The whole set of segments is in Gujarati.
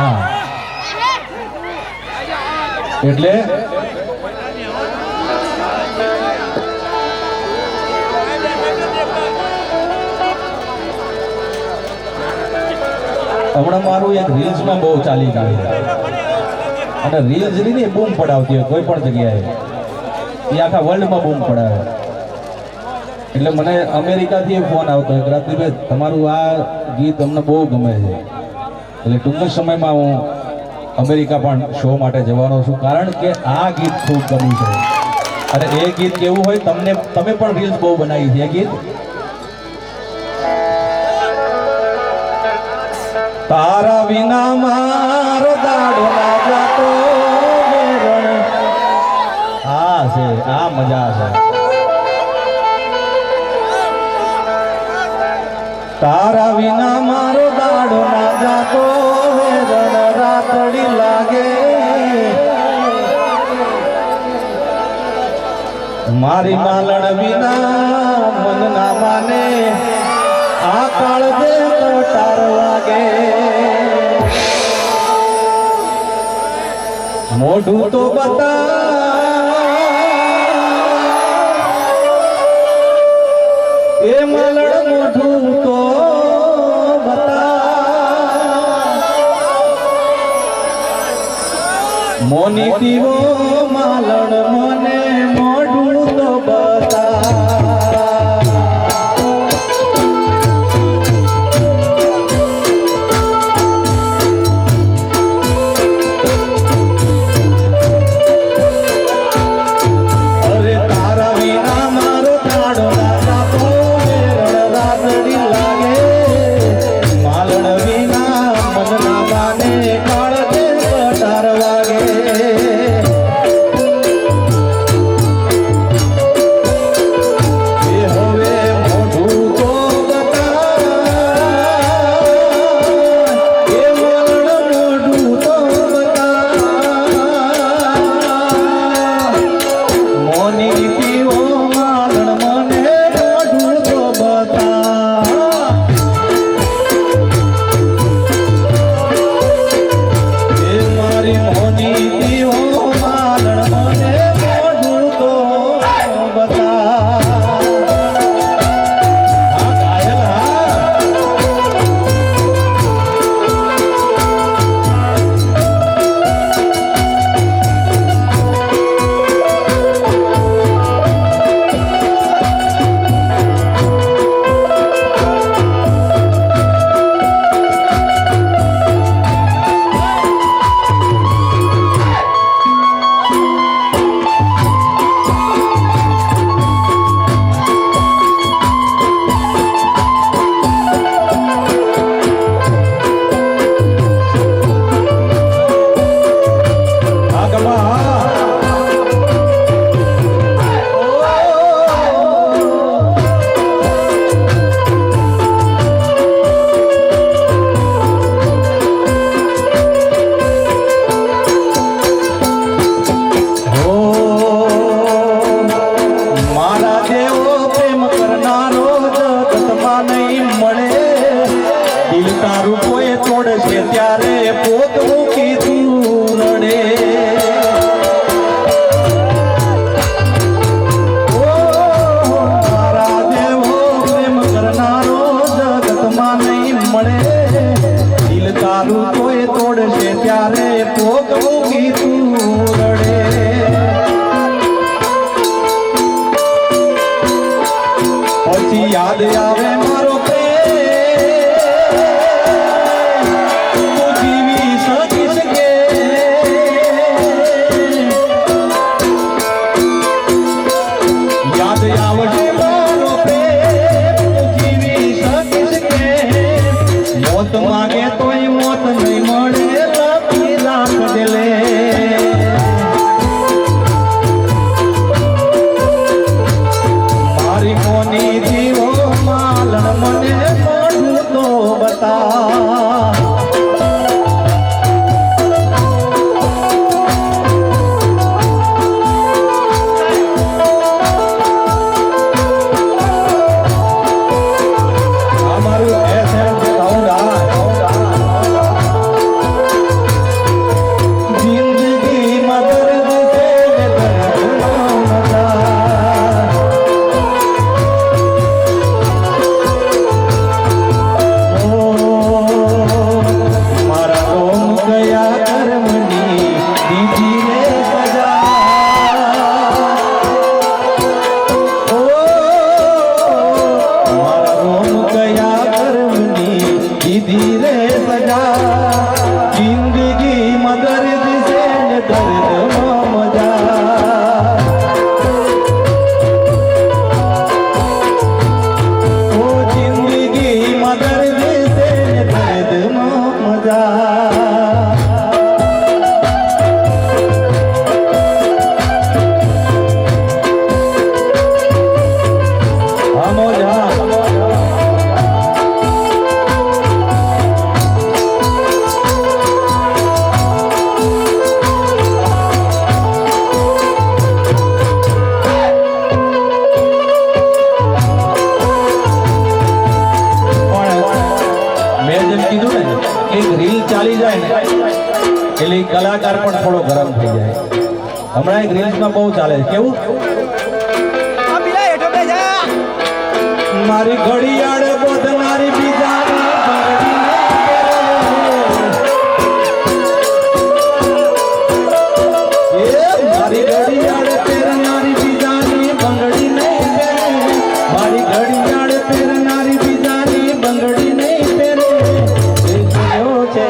હા એટલે હમણાં મારું એક રીલ્સમાં બહુ ચાલી ગયું અને રીલ્સ ની બૂમ પડાવતી હોય કોઈ પણ જગ્યાએ એ આખા વર્લ્ડમાં બૂમ પડાવે એટલે મને અમેરિકાથી ફોન આવતો હોય રાત્રિભાઈ તમારું આ ગીત અમને બહુ ગમે છે એટલે ટૂંક સમયમાં હું અમેરિકા પણ શો માટે જવાનો છું કારણ કે આ ગીત ખૂબ ગમ્યું છે અને એ ગીત કેવું હોય તમે પણ રીલ્સ બહુ બનાવી છે એ ગીત તારા વિના મારો દાડો ના જાતો વેરણ આ છે આ મજા છે તારા વિના મારો દાડો ના જાતો વેરણ રાતડી લાગે મારી માલણ વિના મન ના માને આ કાળ દે કટાર વાગે મોઢું તો બતા એ માલણ મોઢું તો બતા મોની દીવો માલણ મને મોઢું તો બતા યાદ આવે મારો મારી કોની જીવો માલ રીલ ચાલી જાય ને એટલે ઈ કલાકાર પણ થોડો ગરમ થઈ જાય. હમણાં એક રીલ્સમાં બહુ ચાલે છે. કેવું? મારી ઘડિયાળ બોધનારી બીજાની મારી ઘડિયાળ પહેરનારી બીજાની બંગડી નહીં પહેરે. મારી ઘડિયાળ પહેરનારી બીજાની બંગડી નહીં પહેરે. એ જોયો છે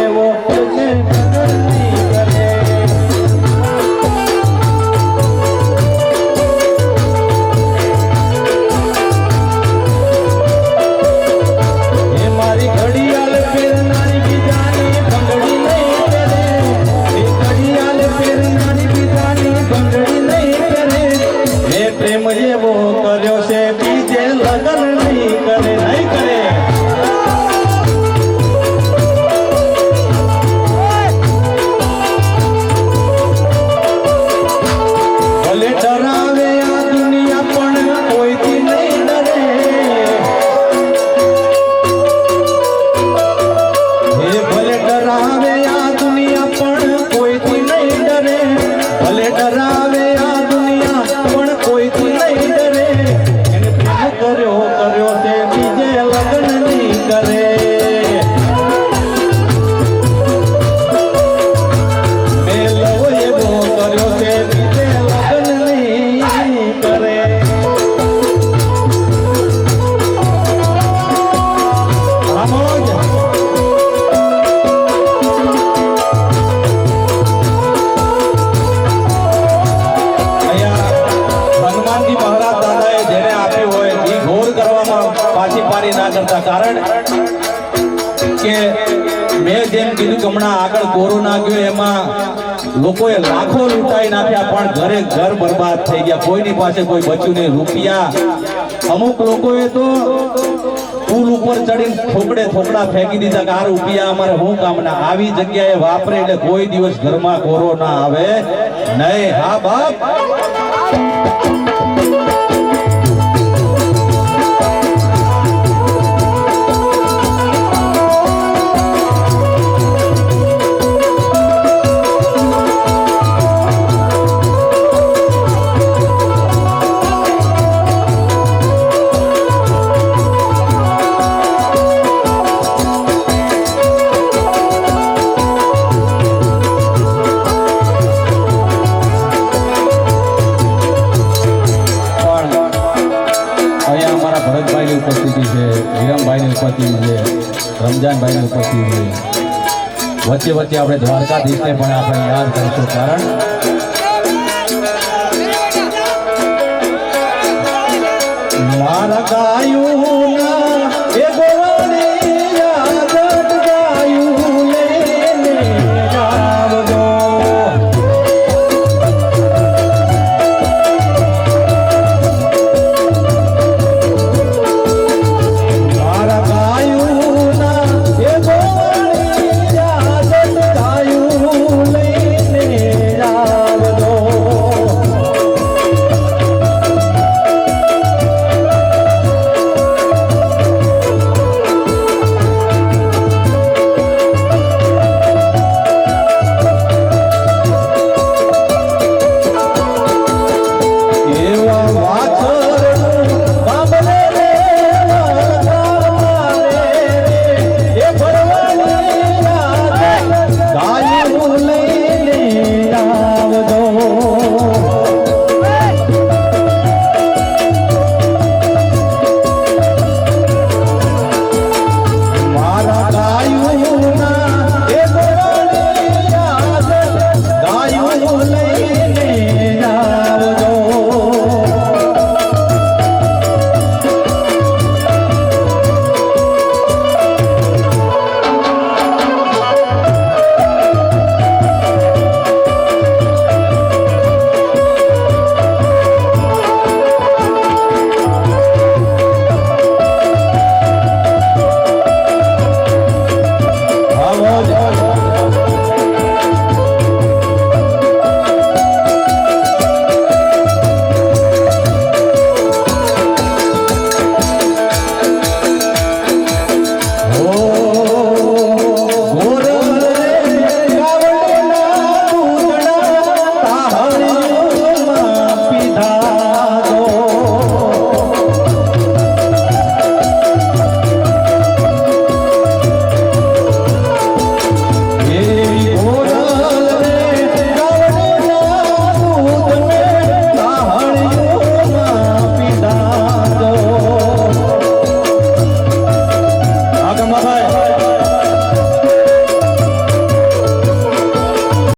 એવો કોઈને કદર નહીં કરે. એ મારી ઘડિયાળ પહેરનારી બીજાની બંગડી નહીં પહેરે. એ ઘડિયાળ પહેરનારી બીજાની બંગડી નહીં પહેરે. એ પ્રેમ જેવો કર્યો છે બીજે લગન નહીં કરે. નહીં કરે. ભલે ડરાવે આ દુનિયા પણ કોઈથી નહીં ડરે. એ ભલે ડરાવે આ દુનિયા પણ કોઈથી નહીં ડરે. ભલે ડરાવે આ દુનિયા પણ કોઈથી નહીં ડરે. એને પ્રેમ કર્યો છે બીજે લગ્ન નહીં કરે. મેં લવ એવો કર્યો છે બીજે લગ્ન નહીં કરે. આમો જ હનુમાનજી મહારાજ દાદાએ જેને આપ્યું હોય એ ઘોર કરવામાં પાછી પારી ના કરતા. કારણ કે મેં જેમ કીધું કે હમણાં આગળ કોરોના ગયો એમાં લોકોએ લાખો લૂંટાઈ નાખ્યા પણ ઘરે ઘર બરબાદ થઈ ગયા. કોઈની પાસે કોઈ બચ્યું નહીં. રૂપિયા અમુક લોકોએ તો પુલ ઉપર ચડીને થોકડા ફેંકી દીધા કે આ રૂપિયા અમારે શું કામના. આવી જગ્યાએ વાપરે એટલે કોઈ દિવસ ઘરમાં કોરોના આવે નહીં. હા બાપ. ભરતભાઈની ઉપસ્થિતિ છે, વિરમભાઈની ઉપસ્થિતિ છે, રમજાનભાઈની ઉપસ્થિતિ છે. વચ્ચે વચ્ચે આપણે દ્વારકાધીશને પણ આપણે યાદ કરીશું. કારણ મારા ગાયું